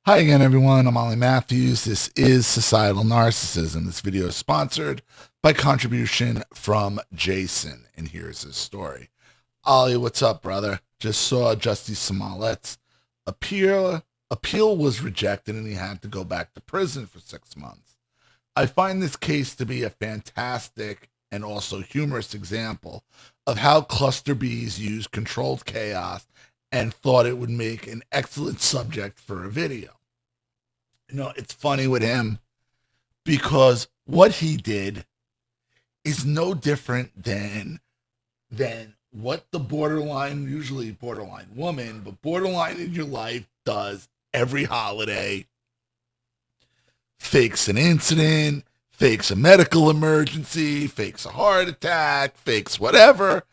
Hi again, everyone. I'm Ollie Matthews. This is Societal Narcissism. This video is sponsored by contribution from Jason, and here's his story. Ollie, what's up, brother? Just saw Jussie Smollett's appeal was rejected, and he had to go back to prison for 6 months. I find this case to be a fantastic and also humorous example of how cluster bees use controlled chaos and thought it would make an excellent subject for a video. It's funny with him because what he did is no different than what the borderline, usually borderline woman, but borderline in your life does every holiday. Fakes an incident, fakes a medical emergency, fakes a heart attack, fakes whatever.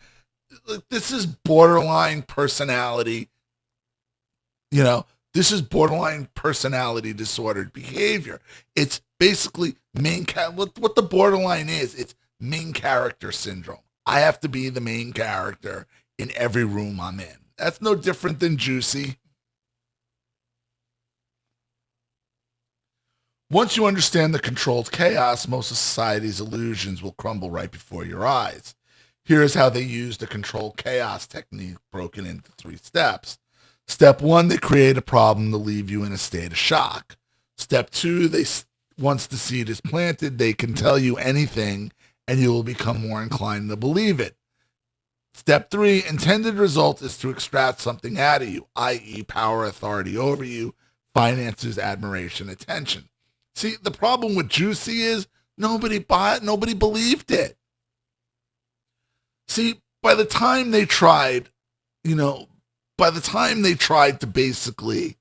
This is borderline personality. This is borderline personality disordered behavior. It's basically what the borderline is. It's main character syndrome. I have to be the main character in every room I'm in. That's no different than Juicy. Once you understand the controlled chaos, most of society's illusions will crumble right before your eyes. Here's how they use the controlled chaos technique broken into 3 steps. Step 1, they create a problem to leave you in a state of shock. Step 2, once the seed is planted, they can tell you anything and you will become more inclined to believe it. Step 3, intended result is to extract something out of you, i.e. power, authority over you, finances, admiration, attention. See, the problem with Juicy is nobody believed it. See, by the time they tried to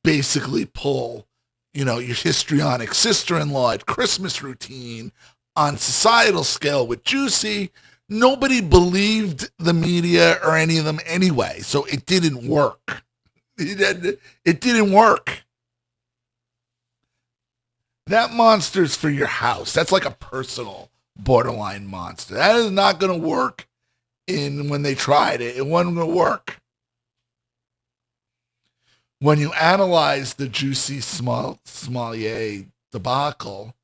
basically pull, your histrionic sister-in-law at Christmas routine on societal scale with Juicy, nobody believed the media or any of them anyway. So it didn't work. It didn't work. That monster's for your house. That's like a personal borderline monster. That is not going to work when they tried it. It wasn't going to work. When you analyze the Juicy Smollett debacle,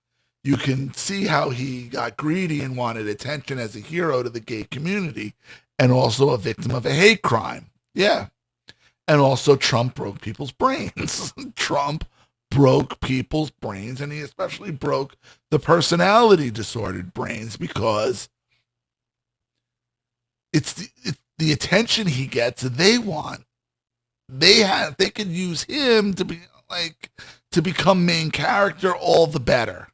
you can see how he got greedy and wanted attention as a hero to the gay community and also a victim of a hate crime. Yeah. And also Trump broke people's brains. Trump broke people's brains, and he especially broke the personality disordered brains because it's the attention he gets they want. They could use him to become main character, all the better.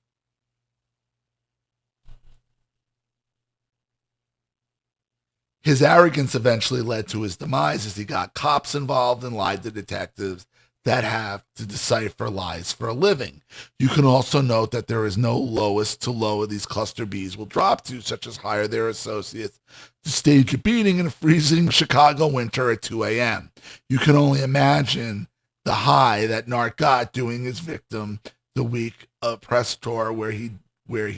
His arrogance eventually led to his demise as he got cops involved and lied to detectives that have to decipher lies for a living. You can also note that there is no lowest to low these cluster bees will drop to, such as hire their associates to stage a beating in a freezing Chicago winter at 2 a.m. You can only imagine the high that Narc got doing his victim the week of press tour where he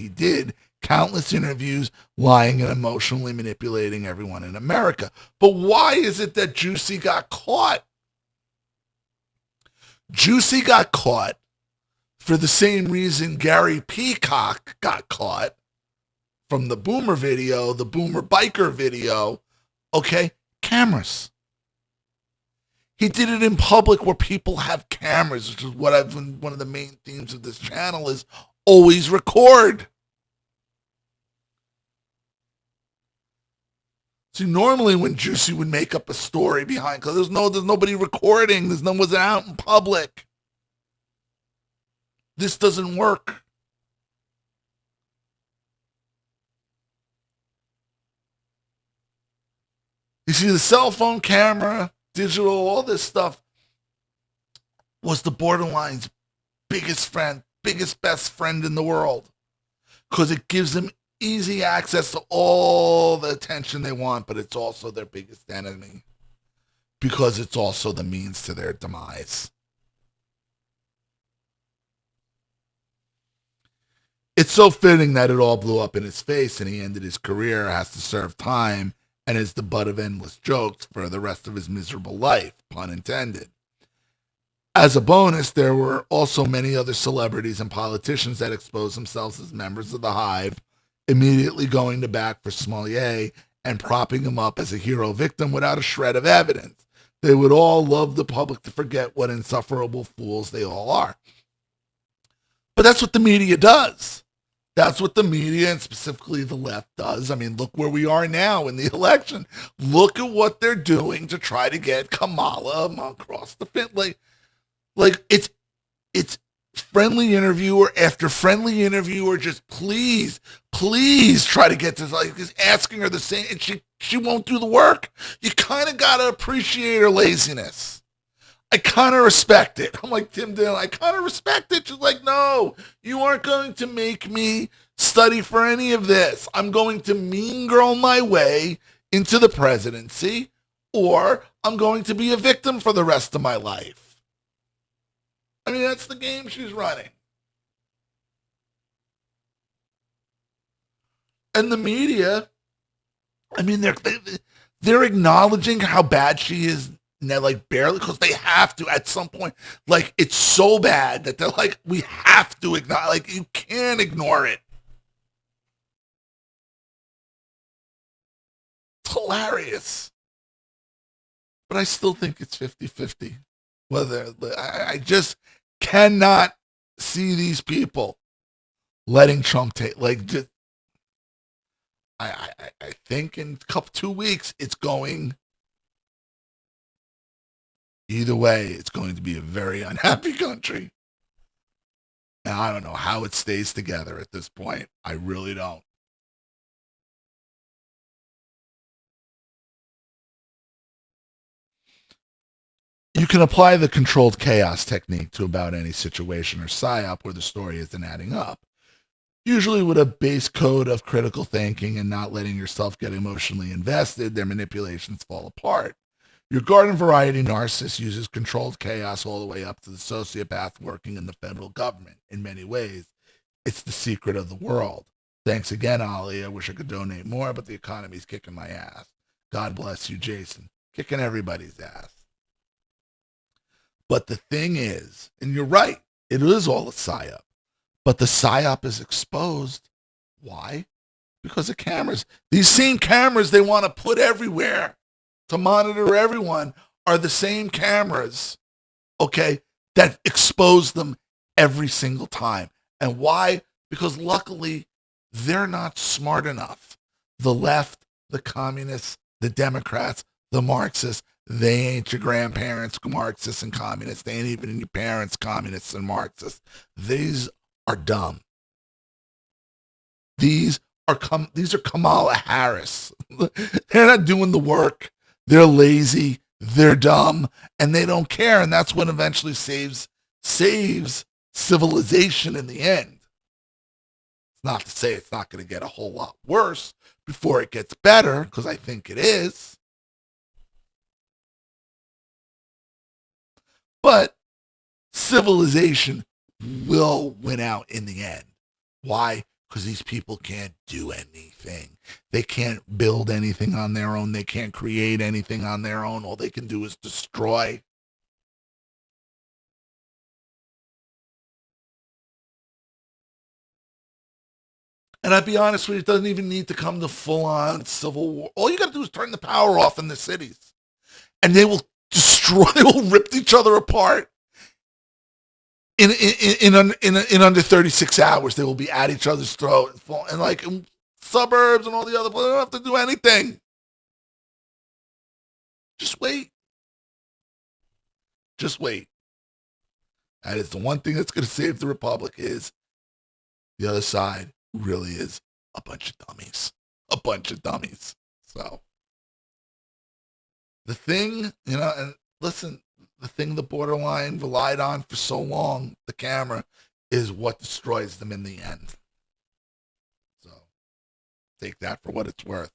did countless interviews, lying and emotionally manipulating everyone in America. But why is it that Juicy got caught? Juicy got caught for the same reason Gary Peacock got caught from the Boomer video, the Boomer biker video. Okay, cameras. He did it in public where people have cameras, which is one of the main themes of this channel is always record. See, normally when Juicy would make up a story behind, because there's nobody recording, no one's out in public. This doesn't work. You see, the cell phone camera, digital, all this stuff was the borderline's biggest friend, best friend in the world, because it gives them easy access to all the attention they want, but it's also their biggest enemy because it's also the means to their demise. It's so fitting that it all blew up in his face and he ended his career, has to serve time, and is the butt of endless jokes for the rest of his miserable life, pun intended. As a bonus, there were also many other celebrities and politicians that exposed themselves as members of the Hive, immediately going to bat for Smollett and propping him up as a hero victim without a shred of evidence. They would all love the public to forget what insufferable fools they all are. But that's what the media does. That's what the media, and specifically the left, does. I mean, look where we are now in the election. Look at what they're doing to try to get Kamala across the finish. Like it's friendly interviewer after friendly interviewer, just please try to get this, like, just asking her the same, and she won't do the work. You kind of got to appreciate her laziness. I kind of respect it. I'm like Tim Dillon. I kind of respect it. She's like, no, you aren't going to make me study for any of this. I'm going to mean girl my way into the presidency, or I'm going to be a victim for the rest of my life. I mean, that's the game she's running. And the media, I mean, they're acknowledging how bad she is now, like, barely, because they have to at some point. Like, it's so bad that they're like, we have to acknowledge, like, you can't ignore it. It's hilarious. But I still think it's 50-50. Whether I just cannot see these people letting Trump take, like, just, I think in a couple 2 weeks it's going either way. It's going to be a very unhappy country, and I don't know how it stays together at this point. I really don't. You can apply the controlled chaos technique to about any situation or psyop where the story isn't adding up. Usually with a base code of critical thinking and not letting yourself get emotionally invested, their manipulations fall apart. Your garden variety narcissist uses controlled chaos all the way up to the sociopath working in the federal government. In many ways, it's the secret of the world. Thanks again, Ollie. I wish I could donate more, but the economy's kicking my ass. God bless you, Jason. Kicking everybody's ass. But the thing is, and you're right, it is all a psyop. But the psyop is exposed. Why? Because of cameras. These same cameras they want to put everywhere to monitor everyone are the same cameras, okay, that expose them every single time. And why? Because luckily, they're not smart enough. The left, the communists, the Democrats, the Marxists, they ain't your grandparents Marxists and communists. They ain't even your parents communists and Marxists. These are dumb. These are Kamala Harris. They're not doing the work. They're lazy. They're dumb, and they don't care. And that's what eventually saves civilization in the end. It's not to say it's not going to get a whole lot worse before it gets better, because I think it is. But civilization will win out in the end. Why? Because these people can't do anything. They can't build anything on their own. They can't create anything on their own. All they can do is destroy. And I'd be honest with you, it doesn't even need to come to full-on civil war. All you got to do is turn the power off in the cities. And they will destroy, they will rip each other apart. In under 36 hours, they will be at each other's throat, and like in suburbs and all the other places, they don't have to do anything. Just wait. Just wait. That is the one thing that's going to save the republic. Is the other side really is a bunch of dummies. A bunch of dummies. So the thing, and listen, the thing the borderline relied on for so long, the camera, is what destroys them in the end. So take that for what it's worth.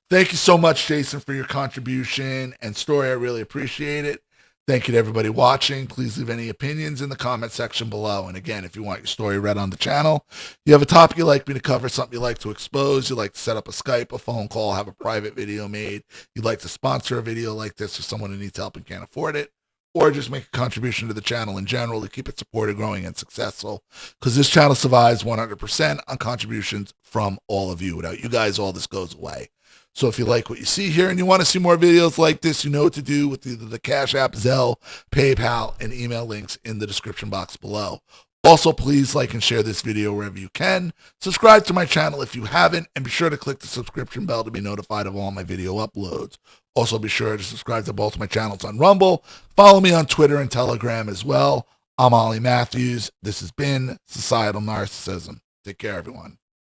Thank you so much, Jason, for your contribution and story. I really appreciate it. Thank you to everybody watching. Please leave any opinions in the comment section below. And again, if you want your story read on the channel, you have a topic you'd like me to cover, something you'd like to expose, you'd like to set up a Skype, a phone call, have a private video made, you'd like to sponsor a video like this for someone who needs help and can't afford it, or just make a contribution to the channel in general to keep it supported, growing, and successful. Because this channel survives 100% on contributions from all of you. Without you guys, all this goes away. So if you like what you see here and you want to see more videos like this, you know what to do with either the Cash App, Zelle, PayPal, and email links in the description box below. Also, please like and share this video wherever you can. Subscribe to my channel if you haven't, and be sure to click the subscription bell to be notified of all my video uploads. Also, be sure to subscribe to both my channels on Rumble. Follow me on Twitter and Telegram as well. I'm Ollie Matthews. This has been Societal Narcissism. Take care, everyone.